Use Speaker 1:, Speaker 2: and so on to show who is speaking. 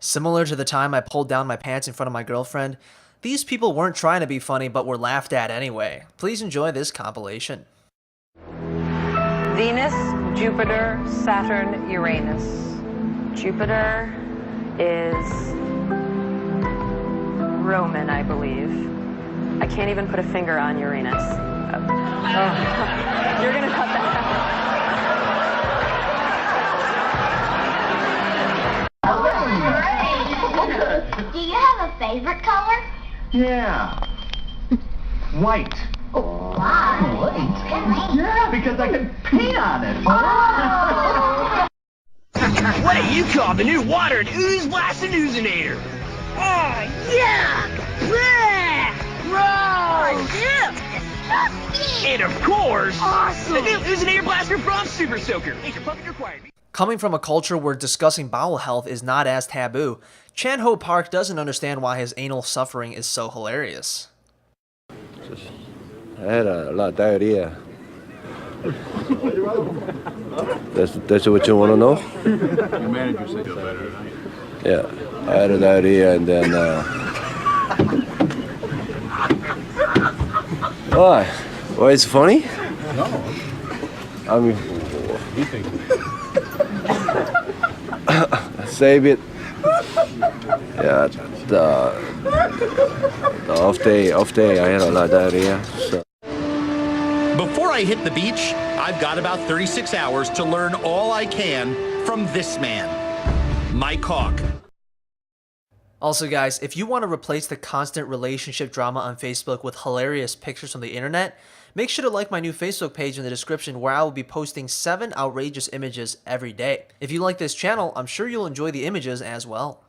Speaker 1: Similar to the time I pulled down my pants in front of my girlfriend, these people weren't trying to be funny but were laughed at anyway. Please enjoy this compilation.
Speaker 2: Venus, Jupiter, Saturn, Uranus. Jupiter is Roman, I believe. I can't even put a finger on Uranus. Oh. You're gonna cut that
Speaker 3: out. Do you have a favorite color?
Speaker 4: Yeah. White.
Speaker 3: Why?
Speaker 4: White? Yeah, because I can paint on it.
Speaker 3: Oh.
Speaker 5: What do you call the new water and ooze blast and oozinator? Oh, yeah! Bleh! Gross! And of course, awesome! The new oozinator blaster from Super Soaker. Major pumping required.
Speaker 1: Coming from a culture where discussing bowel health is not as taboo, Chan-Ho Park doesn't understand why his anal suffering is so hilarious.
Speaker 6: I had a lot of diarrhea. That's what you want to know?
Speaker 7: Your manager said feel better tonight.
Speaker 6: Yeah, I had a diarrhea and then why? Why is it funny?
Speaker 7: No.
Speaker 6: I mean,
Speaker 7: You think?
Speaker 6: save it. Yeah, the off day, I had a lot of diarrhea. So.
Speaker 8: Before I hit the beach, I've got about 36 hours to learn all I can from this man, my cock.
Speaker 1: Also guys, if you want to replace the constant relationship drama on Facebook with hilarious pictures from the internet, make sure to like my new Facebook page in the description where I will be posting 7 outrageous images every day. If you like this channel, I'm sure you'll enjoy the images as well.